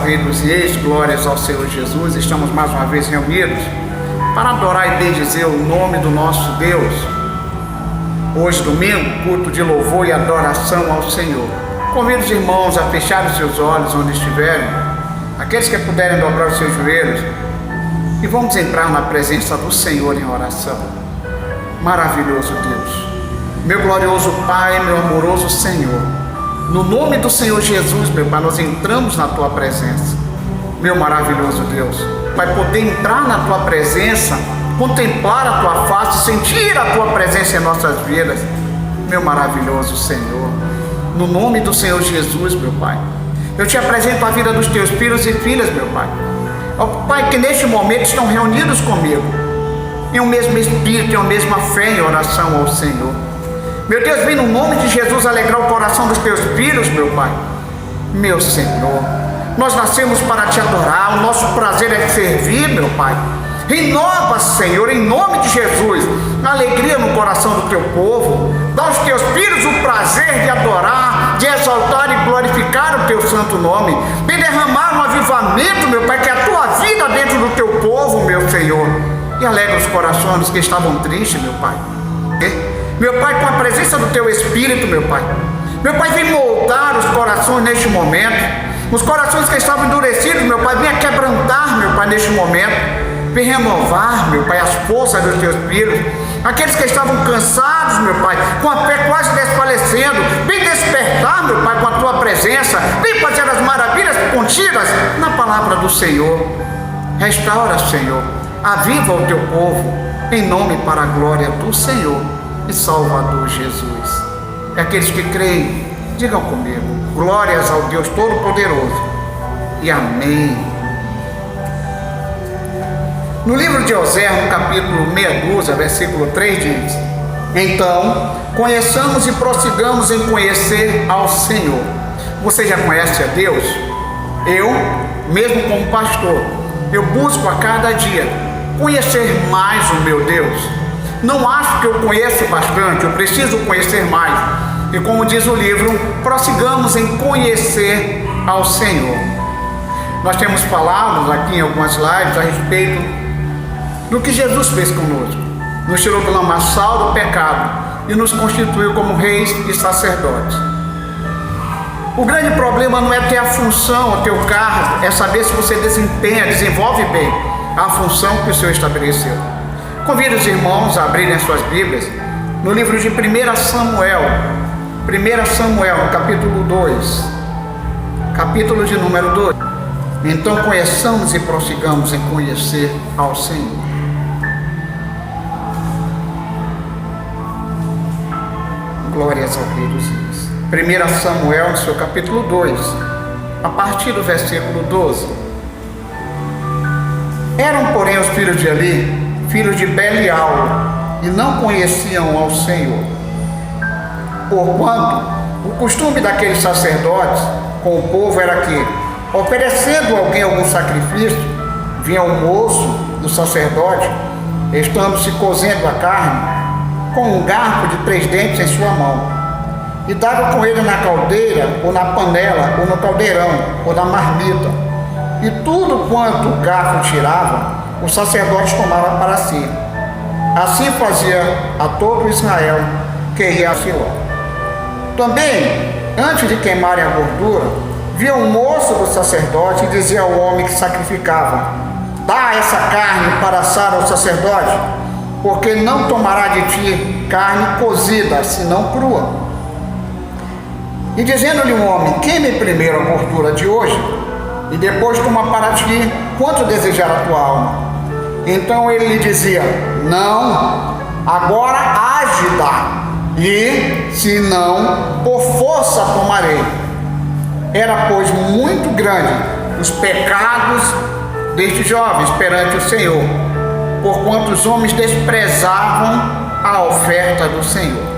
Rei dos Reis, glórias ao Senhor Jesus. Estamos mais uma vez reunidos para adorar e bendizer o nome do nosso Deus. Hoje, domingo, culto de louvor e adoração ao Senhor. Convido os irmãos a fechar os seus olhos onde estiverem, aqueles que puderem dobrar os seus joelhos, e vamos entrar na presença do Senhor em oração. Maravilhoso Deus, meu glorioso Pai, meu amoroso Senhor, no nome do Senhor Jesus, meu Pai, nós entramos na Tua presença. Meu maravilhoso Deus, Pai, poder entrar na Tua presença, contemplar a Tua face, sentir a Tua presença em nossas vidas. Meu maravilhoso Senhor, no nome do Senhor Jesus, meu Pai, eu Te apresento a vida dos Teus filhos e filhas, meu Pai. Ó Pai, que neste momento estão reunidos comigo, em um mesmo espírito, em uma mesma fé, em oração ao Senhor. Meu Deus, vem no nome de Jesus alegrar o coração dos Teus filhos, meu Pai. Meu Senhor, nós nascemos para Te adorar, o nosso prazer é servir, meu Pai. Renova, Senhor, em nome de Jesus, alegria no coração do Teu povo. Dá aos Teus filhos o prazer de adorar, de exaltar e glorificar o Teu santo nome. Vem derramar um avivamento, meu Pai, que é a Tua vida dentro do Teu povo, meu Senhor. E alegra os corações que estavam tristes, meu Pai. Meu Pai, com a presença do Teu Espírito, meu Pai. Meu Pai, vem moldar os corações neste momento. Os corações que estavam endurecidos, meu Pai, venha quebrantar, meu Pai, neste momento. Vem renovar, meu Pai, as forças dos Teus filhos. Aqueles que estavam cansados, meu Pai, com a fé quase desfalecendo, vem despertar, meu Pai, com a Tua presença. Vem fazer as maravilhas contidas na palavra do Senhor. Restaura, Senhor, aviva o Teu povo, em nome para a glória do Senhor e Salvador Jesus. E aqueles que creem, digam comigo: glórias ao Deus Todo-Poderoso e amém. No livro de Oséias, no capítulo 62, versículo 3, diz: então, conheçamos e prossigamos em conhecer ao Senhor. Você já conhece a Deus? Eu, mesmo como pastor, eu busco a cada dia conhecer mais o meu Deus. Não acho que eu conheço bastante, eu preciso conhecer mais. E como diz o livro, prossigamos em conhecer ao Senhor. Nós temos falado aqui em algumas lives a respeito do que Jesus fez conosco. Nos tirou do lamaçal do pecado e nos constituiu como reis e sacerdotes. O grande problema não é ter a função, o teu cargo, é saber se você desenvolve bem a função que o Senhor estabeleceu. Convido os irmãos a abrirem as suas Bíblias no livro de 1 Samuel, no capítulo 2, capítulo de número 2. Então conheçamos e prossigamos em conhecer ao Senhor. Glórias ao Rei dos Reis. 1 Samuel, no seu capítulo 2, a partir do versículo 12. Eram, porém, os filhos de Eli, filhos de Belial, e não conheciam ao Senhor. Porquanto, o costume daqueles sacerdotes com o povo era que, oferecendo alguém algum sacrifício, vinha o moço do sacerdote, estando-se cozendo a carne, com um garfo de 3 dentes em sua mão, e dava com ele na caldeira, ou na panela, ou no caldeirão, ou na marmita, e tudo quanto o garfo tirava, o sacerdote tomava para si. Assim fazia a todo Israel que ia a Siló. Também, antes de queimarem a gordura, via um moço do sacerdote e dizia ao homem que sacrificava: dá essa carne para assar ao sacerdote, porque não tomará de ti carne cozida, senão crua. E dizendo-lhe um homem: queime primeiro a gordura de hoje, e depois toma para ti quanto desejar a tua alma. Então ele lhe dizia: não, agora hás de dar, e se não, por força tomarei. Era, pois, muito grande os pecados destes jovens perante o Senhor, porquanto os homens desprezavam a oferta do Senhor.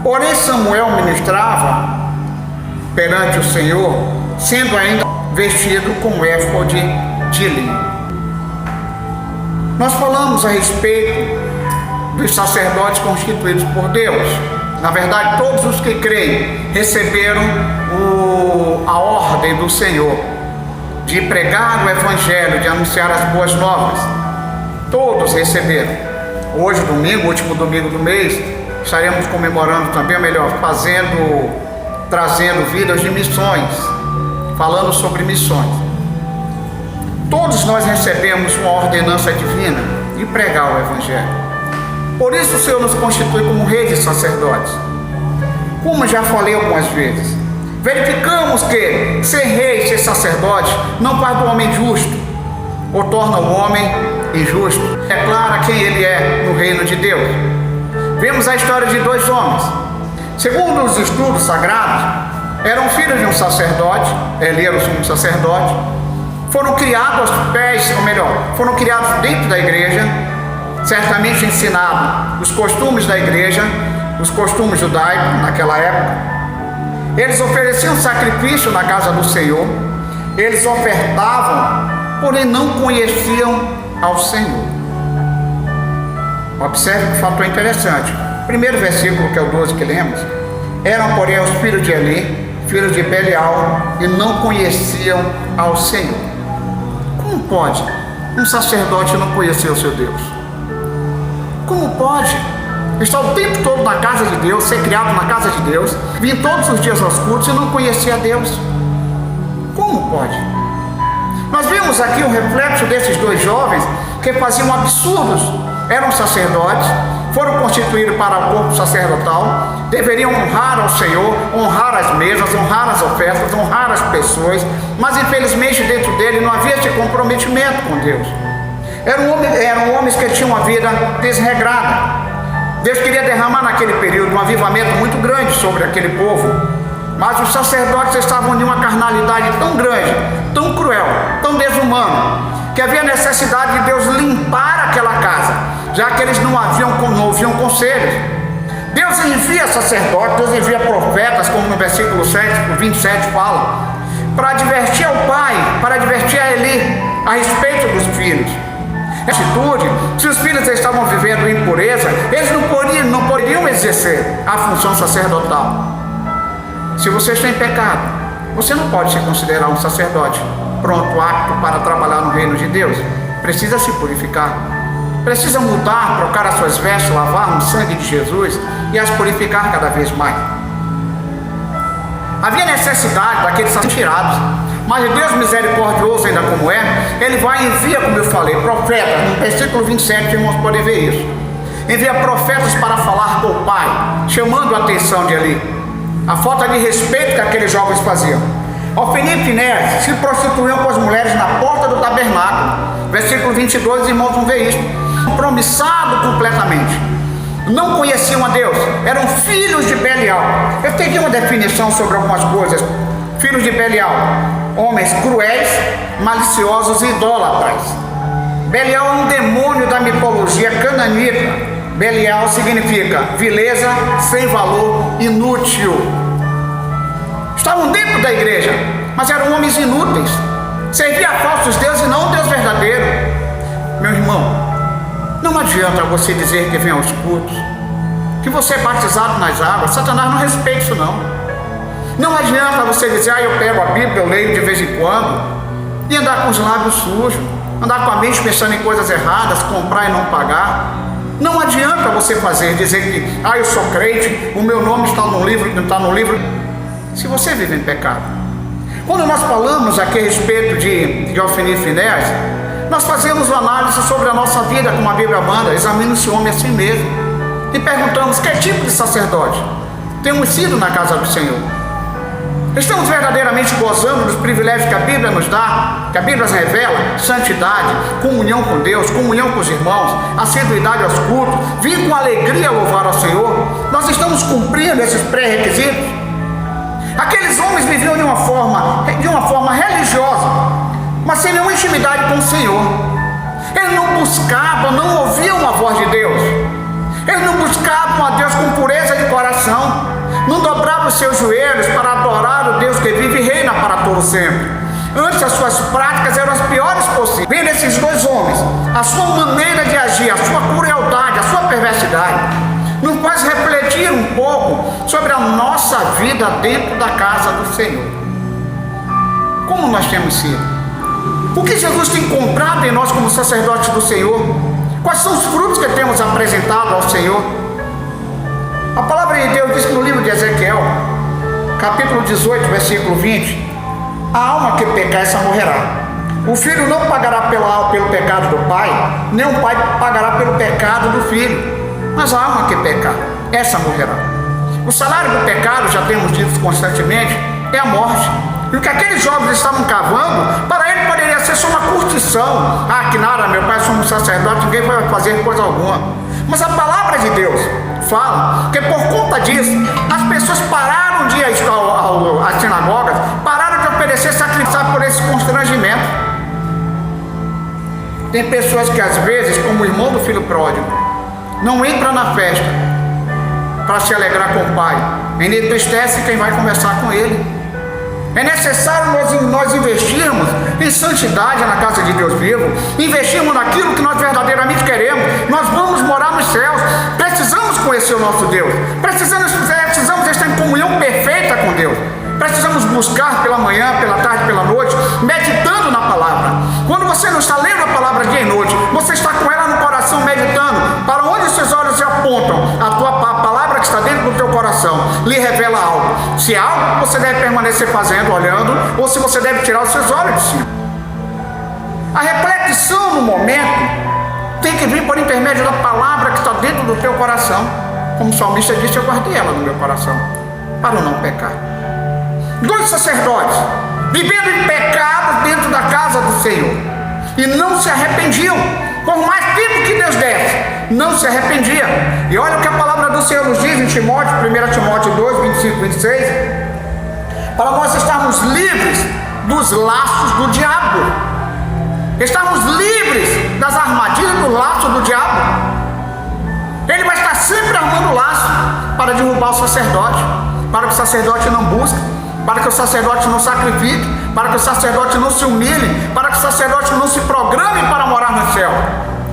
Porém Samuel ministrava perante o Senhor, sendo ainda vestido com éfode de linho. Nós falamos a respeito dos sacerdotes constituídos por Deus, na verdade todos os que creem, receberam a ordem do Senhor de pregar o Evangelho, de anunciar as boas novas. Todos receberam. Hoje, domingo, último domingo do mês, estaremos comemorando também, trazendo vidas de missões, falando sobre missões. Todos nós recebemos uma ordenança divina de pregar o Evangelho. Por isso o Senhor nos constitui como reis e sacerdotes. Como já falei algumas vezes, verificamos que ser rei, ser sacerdote, não faz do homem justo, ou torna o homem injusto. Declara quem ele é no reino de Deus. Vemos a história de dois homens. Segundo os estudos sagrados, eram filhos de um sacerdote, ele era o sumo sacerdote, foram criados aos pés, ou melhor, foram criados dentro da igreja, certamente ensinados os costumes da igreja, os costumes judaicos naquela época. Eles ofereciam sacrifício na casa do Senhor, eles ofertavam, porém não conheciam ao Senhor. Observe um fator interessante. O primeiro versículo, que é o 12 que lemos, eram, porém, os filhos de Eli, filhos de Belial, e não conheciam ao Senhor. Como pode um sacerdote não conhecer o seu Deus? Como pode estar o tempo todo na casa de Deus, ser criado na casa de Deus, vir todos os dias aos cultos e não conhecer a Deus? Como pode? Nós vimos aqui o reflexo desses dois jovens que faziam absurdos. Eram sacerdotes, foram constituídos para o corpo sacerdotal, deveriam honrar ao Senhor, honrar as mesas, honrar as ofertas, honrar as pessoas, mas infelizmente dentro dele não havia esse comprometimento com Deus. Eram homens que tinham uma vida desregrada. Deus queria derramar naquele período um avivamento muito grande sobre aquele povo, mas os sacerdotes estavam de uma carnalidade tão grande, tão cruel, tão desumana, que havia necessidade de Deus limpar aquela casa, já que eles não ouviam conselhos. Deus envia sacerdotes, Deus envia profetas, como no versículo 27 fala, para advertir ao pai, para advertir a Eli a respeito dos filhos. Atitude, se os filhos estavam vivendo impureza, eles não poderiam exercer a função sacerdotal. Se você está em pecado, você não pode se considerar um sacerdote pronto, apto para trabalhar no reino de Deus. Precisa se purificar, precisa mudar, trocar as suas vestes, lavar no sangue de Jesus e as purificar cada vez mais. Havia necessidade daqueles serem tirados, mas Deus misericordioso ainda como é, Ele vai e envia, como eu falei, profetas. No versículo 27, irmãos, podem ver isso. Envia profetas para falar com o Pai, chamando a atenção de Eli, a falta de respeito que aqueles jovens faziam. Ofni e Finéias se prostituíam com as mulheres na porta do tabernáculo. Versículo 22, os irmãos vão ver isso. Compromissado completamente. Não conheciam a Deus, eram filhos de Belial. Eu teria uma definição sobre algumas coisas. Filhos de Belial, homens cruéis, maliciosos e idólatras. Belial é um demônio da mitologia cananita. Belial significa vileza, sem valor, inútil. Estavam dentro da igreja, mas eram homens inúteis. Serviam a falsos deuses e não um Deus verdadeiro. Meu irmão, não adianta você dizer que vem aos cultos, que você é batizado nas águas. Satanás não respeita isso não. Não adianta você dizer, eu pego a Bíblia, eu leio de vez em quando, e andar com os lábios sujos, andar com a mente pensando em coisas erradas, comprar e não pagar. Não adianta você dizer que, eu sou crente, o meu nome está no livro, se você vive em pecado. Quando nós falamos aqui a respeito de Ofni e Finéias, nós fazemos uma análise sobre a nossa vida, como a Bíblia manda, examina esse homem a si mesmo, e perguntamos, que tipo de sacerdote temos sido na casa do Senhor? Estamos verdadeiramente gozando dos privilégios que a Bíblia nos dá, que a Bíblia nos revela: santidade, comunhão com Deus, comunhão com os irmãos, assiduidade aos cultos, vir com alegria louvar ao Senhor? Nós estamos cumprindo esses pré-requisitos? Aqueles homens viviam de uma forma religiosa, mas sem nenhuma intimidade com o Senhor. Eles não buscavam, não ouviam a voz de Deus. Eles não buscavam a Deus com pureza de coração, não dobravam os seus joelhos para adorar o Deus que vive e reina para todo sempre. Antes, as suas práticas eram as piores possíveis. Vendo esses dois homens, a sua maneira de agir, a sua crueldade, a sua perversidade, nos faz refletir um pouco sobre a nossa vida dentro da casa do Senhor. Como nós temos sido? O que Jesus tem encontrado em nós como sacerdotes do Senhor? Quais são os frutos que temos apresentado ao Senhor? A palavra de Deus diz que no livro de Ezequiel, capítulo 18, versículo 20, a alma que pecar, essa morrerá. O filho não pagará pelo pecado do pai, nem o pai pagará pelo pecado do filho, mas a alma que pecar, essa morrerá. O salário do pecado, já temos dito constantemente, é a morte. E o que aqueles jovens estavam cavando, para ele poderia ser só uma curtição. Ah, que nada, meu pai, somos sacerdotes, ninguém vai fazer coisa alguma. Mas a palavra de Deus fala que por conta disso, as pessoas pararam de ir às sinagogas, pararam de oferecer sacrifício por esse constrangimento. Tem pessoas que às vezes, como o irmão do filho pródigo, não entra na festa para se alegrar com o pai, ainda entristece quem vai conversar com ele. É necessário nós investirmos em santidade na casa de Deus vivo, investirmos naquilo que nós verdadeiramente queremos. Nós vamos morar nos céus, precisamos conhecer o nosso Deus, precisamos estar em comunhão perfeita com Deus, precisamos buscar pela manhã, pela tarde, pela noite, meditando na palavra. Quando você não está lendo a palavra dia e noite, você está com ela no coração meditando. Para onde os seus olhos se apontam, a palavra que está dentro do teu coração lhe revela algo. Se é algo, você deve permanecer fazendo, olhando, ou se você deve tirar os seus olhos de cima. A reflexão no momento tem que vir por intermédio da palavra que está dentro do teu coração. Como o salmista disse, eu guardei ela no meu coração, para não pecar. Dois sacerdotes vivendo em pecado dentro da casa do Senhor e não se arrependiam, por mais tempo que Deus desse, não se arrependia. E olha o que a palavra do Senhor nos diz em Timóteo, 1 Timóteo 2, 25, 26, para nós estarmos livres dos laços do diabo, estarmos livres das armadilhas do laço do diabo. Ele vai estar sempre armando laço para derrubar o sacerdote, para que o sacerdote não busque, para que o sacerdote não sacrifique, para que o sacerdote não se humilhe, para que o sacerdote não se programe para morar no céu.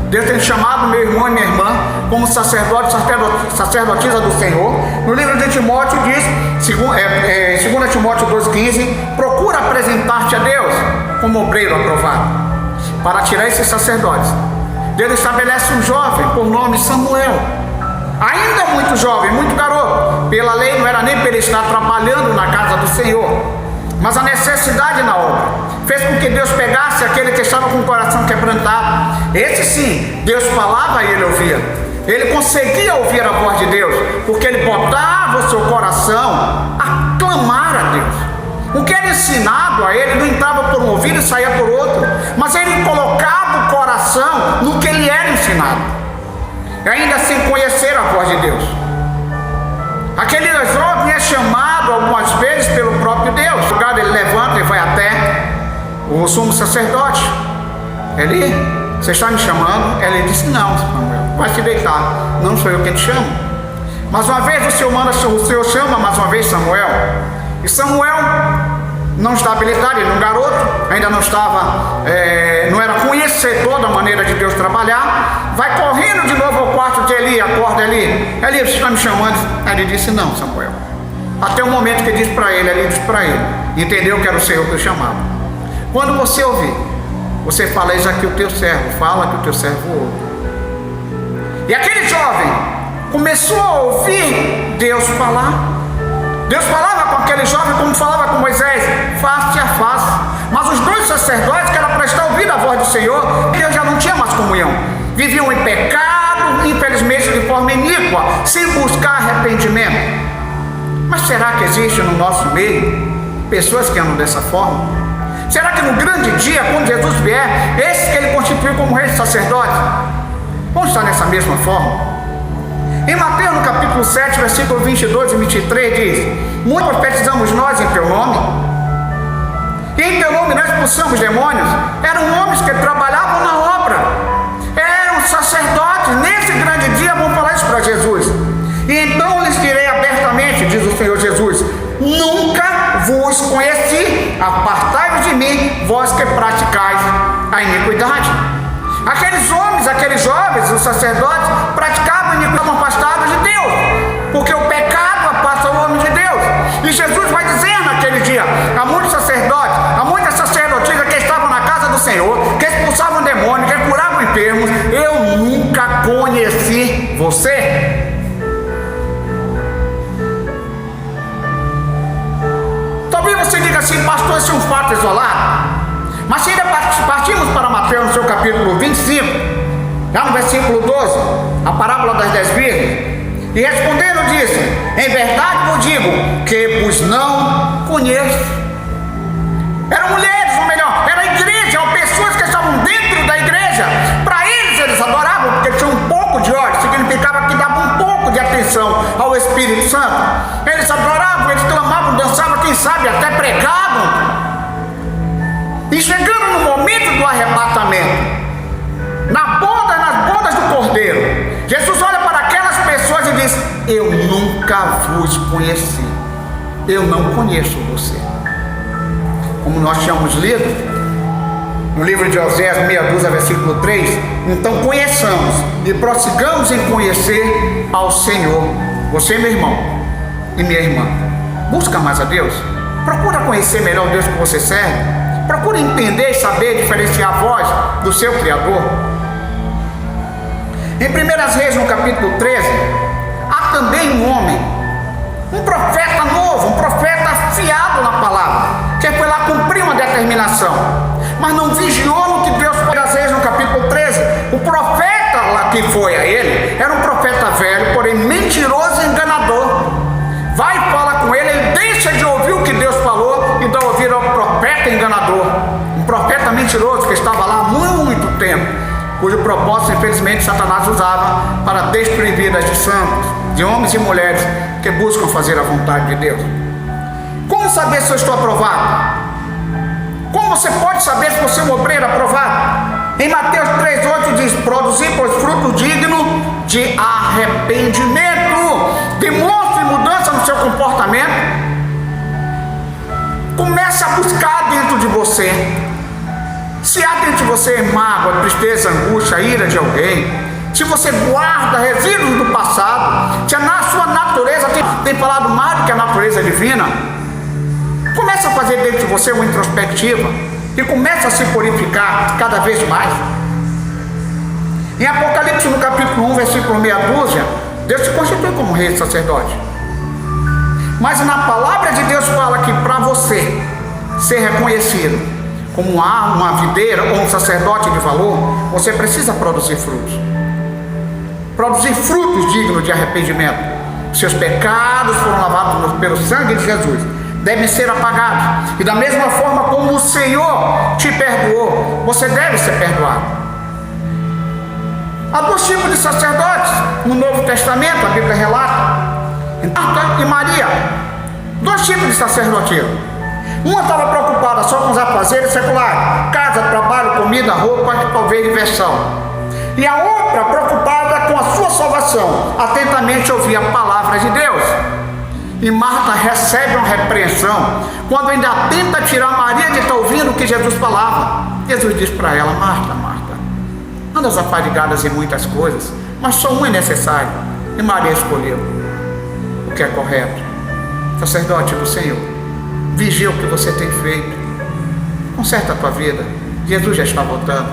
Deus tem chamado meu irmão e minha irmã como sacerdote, sacerdotisa do Senhor. No livro de Timóteo diz, 2 Timóteo 2,15, procura apresentar-te a Deus como obreiro aprovado, para tirar esses sacerdotes. Deus estabelece um jovem por nome Samuel, ainda muito jovem, muito garoto. Pela lei não era nem para ele estar trabalhando na casa do Senhor, mas a necessidade na obra fez com que Deus pegasse aquele que estava com o coração quebrantado. Esse sim, Deus falava e ele ouvia. Ele conseguia ouvir a voz de Deus, porque ele botava o seu coração a clamar a Deus. O que era ensinado a ele não entrava por um ouvido e saía por outro, mas ele colocava o coração no que ele era ensinado, ainda sem conhecer a voz de Deus. Aquele jovem é chamado algumas vezes pelo próprio Deus. O lugar ele levanta e vai até o sumo sacerdote. Ele, você está me chamando? Ele disse, não, Samuel, vai se deitar, não sou eu quem te chamo. Mas uma vez o Senhor chama mais uma vez Samuel, e Samuel não está habilitado, ele era um garoto, ainda não estava, não era conhecedor da maneira de Deus trabalhar. Vai correndo de novo ao quarto de Eli, acorda Eli, você está me chamando? Ele disse, não, Samuel. Até o momento que disse para ele, Eli disse para ele, entendeu que era o Senhor que o chamava. Quando você ouvir, você fala, eis aqui o teu servo, fala que o teu servo ouve. E aquele jovem começou a ouvir Deus falar. Deus falava com aquele jovem como falava com Moisés, face a face. Mas os dois sacerdotes, que era para estar ouvindo a voz do Senhor, Deus já não tinha mais comunhão. Viviam em pecado, infelizmente de forma iníqua, sem buscar arrependimento. Mas será que existe no nosso meio pessoas que andam dessa forma? Será que no grande dia, quando Jesus vier, esses que ele constituiu como reis sacerdotes, vão estar nessa mesma forma? Em Mateus, no capítulo 7, versículo 22 e 23, diz, muito profetizamos nós em teu nome, e em teu nome nós expulsamos demônios. Eram homens que trabalhavam na obra, eram sacerdotes. Nesse grande dia vão falar isso para Jesus. E então lhes direi abertamente, diz o Senhor Jesus, nunca vos conheci, apartai-vos de mim, vós que praticais a iniquidade. Aqueles homens, aqueles jovens, os sacerdotes, praticavam iniquidade, afastados de Deus. você? Talvez você diga assim: pastor, esse é um fato isolado. Mas se ainda partimos para Mateus, no seu capítulo 25, já no versículo 12, a parábola das 10 virgens, e respondendo disse: em verdade vos digo que vos não conheço. Eram mulheres, ou melhor, era a igreja, eram pessoas que estavam dentro da igreja. Para eles adoravam porque tinham um pouco de ódio, significava que davam um pouco de atenção ao Espírito Santo. Eles adoravam, eles clamavam, dançavam, quem sabe até pregavam. E chegando no momento do arrebatamento, nas bodas do Cordeiro, Jesus olha para aquelas pessoas e diz: eu nunca vos conheci, eu não conheço você. Como nós tínhamos lido no livro de Oséias, meia dúzia, versículo 3, então conheçamos e prossigamos em conhecer ao Senhor. Você, meu irmão e minha irmã, busca mais a Deus, procura conhecer melhor o Deus que você serve, procura entender e saber diferenciar a voz do seu Criador. Em 1 Reis, no capítulo 13, há também um homem, um profeta novo, um profeta afiado na palavra, que foi lá cumprir uma determinação, mas não vigiou no que Deus fez. 1 Reis, no capítulo 13, o profeta lá que foi a ele, era um profeta velho, porém mentiroso e enganador. Vai e fala com ele, ele deixa de ouvir o que Deus falou e dá ouvido ao profeta enganador, um profeta mentiroso que estava lá há muito tempo, cujo propósito, infelizmente, Satanás usava para destruir vidas de santos, de homens e mulheres que buscam fazer a vontade de Deus. Como saber se eu estou aprovado? Como você pode saber se você é um obreiro aprovado? Em Mateus 3,8 diz: produzir, pois, fruto digno de arrependimento. Demonstre mudança no seu comportamento. Comece a buscar dentro de você. Se há dentro de você mágoa, tristeza, angústia, ira de alguém, se você guarda resíduos do passado, se a sua natureza tem falado mais do que a natureza divina, comece a fazer dentro de você uma introspectiva e comece a se purificar cada vez mais. Em Apocalipse, no capítulo 1, versículo meia dúzia, Deus se constitui como rei e sacerdote. Mas na palavra de Deus fala que para você ser reconhecido como uma videira ou um sacerdote de valor, você precisa produzir frutos. Produzir frutos dignos de arrependimento. Seus pecados foram lavados pelo sangue de Jesus, devem ser apagados. E da mesma forma como o Senhor te perdoou, você deve ser perdoado. Há dois tipos de sacerdotes no Novo Testamento, a Bíblia relata. Marta e Maria, dois tipos de sacerdotisa. Uma estava preocupada só com os afazeres seculares, casa, trabalho, comida, roupa, talvez diversão. E a outra preocupada com a sua salvação, atentamente ouvia a palavra de Deus. E Marta recebe uma repreensão quando ainda tenta tirar Maria de estar ouvindo o que Jesus falava. Jesus diz para ela: Marta, Marta, andas afadigadas em muitas coisas, mas só uma é necessária. E Maria escolheu o que é correto. Sacerdote do Senhor, vigia o que você tem feito, conserta a tua vida. Jesus já está voltando,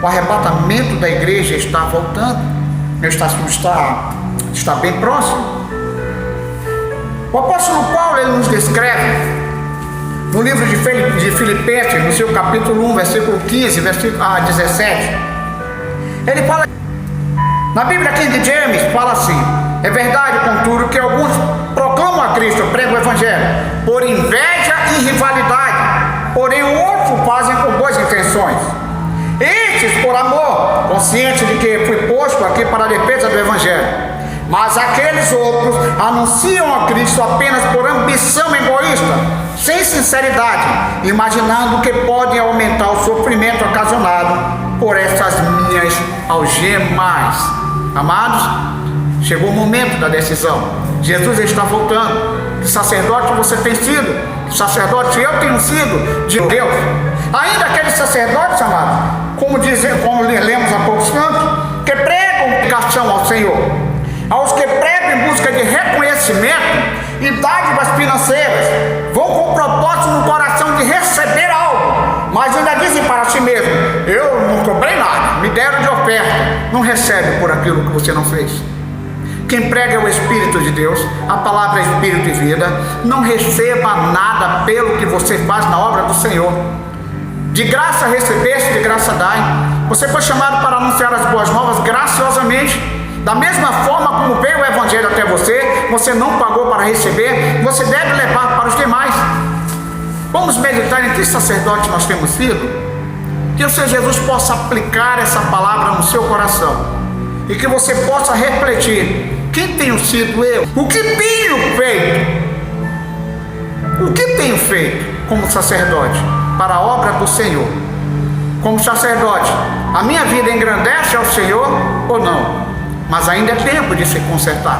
o arrebatamento da igreja está voltando, está bem próximo. O apóstolo Paulo, ele nos descreve no livro de Filipenses, no seu capítulo 1, versículo 15, versículo 17. Ele fala, na Bíblia King James, fala assim: é verdade, contudo, que alguns proclamam a Cristo, pregam o Evangelho, por inveja e rivalidade, porém outros fazem com boas intenções. Estes por amor, consciente de que fui posto aqui para a defesa do Evangelho. Mas aqueles outros anunciam a Cristo apenas por ambição egoísta, sem sinceridade, imaginando que podem aumentar o sofrimento ocasionado por essas minhas algemas. Amados, chegou o momento da decisão. Jesus está voltando. Que sacerdote você tem sido? Que sacerdote eu tenho sido de Deus? Ainda aqueles sacerdotes, amados, como lemos há pouco instantes, que pregam dedicação ao Senhor, aos que pregam em busca de reconhecimento e dádivas financeiras, vão com o propósito no coração de receber algo, mas ainda dizem para si mesmo: eu não cobrei nada, me deram de oferta. Não recebe por aquilo que você não fez. Quem prega é o Espírito de Deus, a palavra é Espírito e vida. Não receba nada pelo que você faz na obra do Senhor. De graça recebeste, de graça dai. Você foi chamado para anunciar as boas novas graciosamente. Da mesma forma como veio o Evangelho até você, você não pagou para receber, você deve levar para os demais. Vamos meditar em que sacerdote nós temos sido? Que o Senhor Jesus possa aplicar essa palavra no seu coração e que você possa refletir: quem tenho sido eu? O que tenho feito? O que tenho feito como sacerdote para a obra do Senhor? Como sacerdote, a minha vida engrandece ao Senhor ou não? Mas ainda é tempo de se consertar.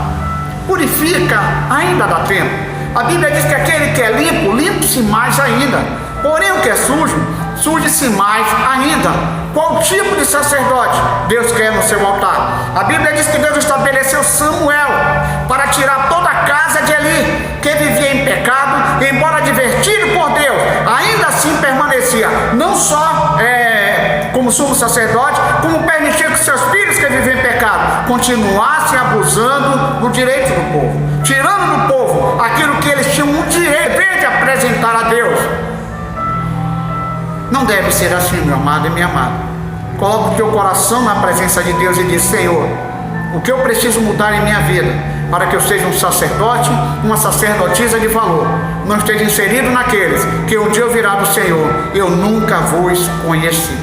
Purifica, ainda dá tempo. A Bíblia diz que aquele que é limpo, limpe-se mais ainda. Porém o que é sujo, suje-se mais ainda. Qual tipo de sacerdote Deus quer no seu altar? A Bíblia diz que Deus estabeleceu Samuel para tirar toda a casa de Eli, que vivia em pecado, embora advertido por Deus, ainda assim permanecia, não só como sumo sacerdote, como permitia que seus filhos que viviam em pecado continuassem abusando do direito do povo, tirando do povo aquilo que eles tinham um direito de apresentar a Deus. Não deve ser assim, meu amado e minha amada. Coloque o teu coração na presença de Deus e diz: Senhor, o que eu preciso mudar em minha vida para que eu seja um sacerdote, uma sacerdotisa de valor, não esteja inserido naqueles que um dia eu virá do Senhor, eu nunca vos conheci.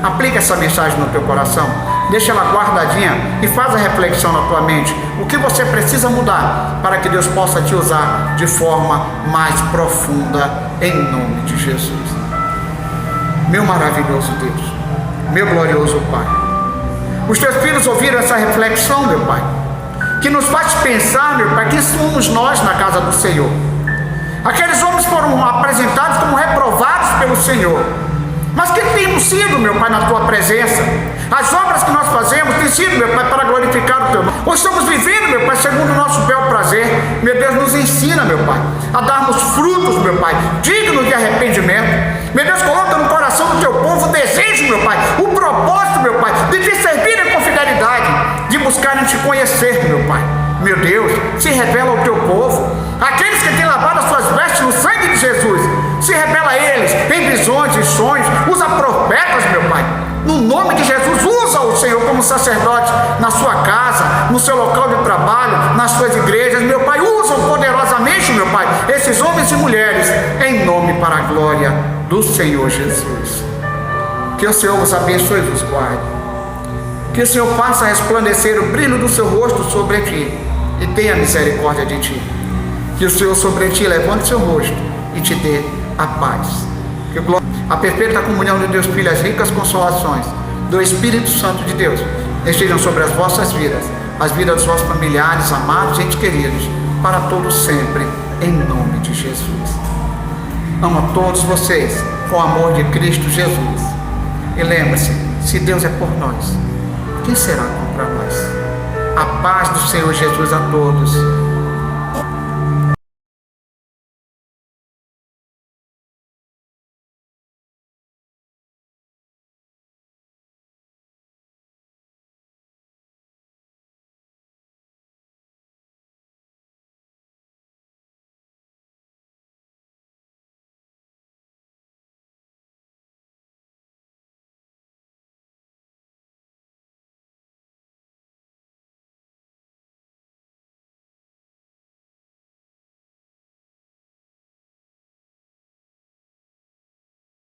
Aplica essa mensagem no teu coração, deixa ela guardadinha e faz a reflexão na tua mente. O que você precisa mudar para que Deus possa te usar de forma mais profunda, em nome de Jesus. Meu maravilhoso Deus, meu glorioso Pai, os teus filhos ouviram essa reflexão, meu Pai, que nos faz pensar, meu Pai, que somos nós na casa do Senhor. Aqueles homens foram apresentados como reprovados pelo Senhor, mas que temos sido, meu Pai, na tua presença. As obras que nós fazemos têm sido, meu Pai, para glorificar o teu nome. Ou estamos vivendo, meu Pai, segundo o nosso bel prazer. Meu Deus, nos ensina, meu Pai, a darmos frutos, meu Pai, dignos de arrependimento. Meu Deus, coloca no coração do teu povo o desejo, meu Pai, o propósito, meu Pai, de te servirem com fidelidade, de buscarem te conhecer, meu Pai. Meu Deus, se revela ao teu povo. Aqueles que têm lavado as suas vestes no sangue de Jesus, se revela a eles em visões e sonhos. Usa profetas, meu Pai. No nome de Jesus, usa o Senhor como sacerdote na sua casa, no seu local de trabalho, nas suas igrejas. Meu Pai, usam poderosamente, meu Pai, esses homens e mulheres, em nome para a glória do Senhor Jesus. Que o Senhor os abençoe e os guarde. Que o Senhor faça resplandecer o brilho do seu rosto sobre ti e tenha misericórdia de ti. Que o Senhor sobre ti levante seu rosto e te dê a paz. Que a perfeita comunhão de Deus Filho, as ricas consolações do Espírito Santo de Deus estejam sobre as vossas vidas, as vidas dos vossos familiares, amados, entes queridos, para todos sempre, em nome de Jesus. Amo a todos vocês com o amor de Cristo Jesus. E lembre-se, se Deus é por nós, quem será contra nós? A paz do Senhor Jesus a todos.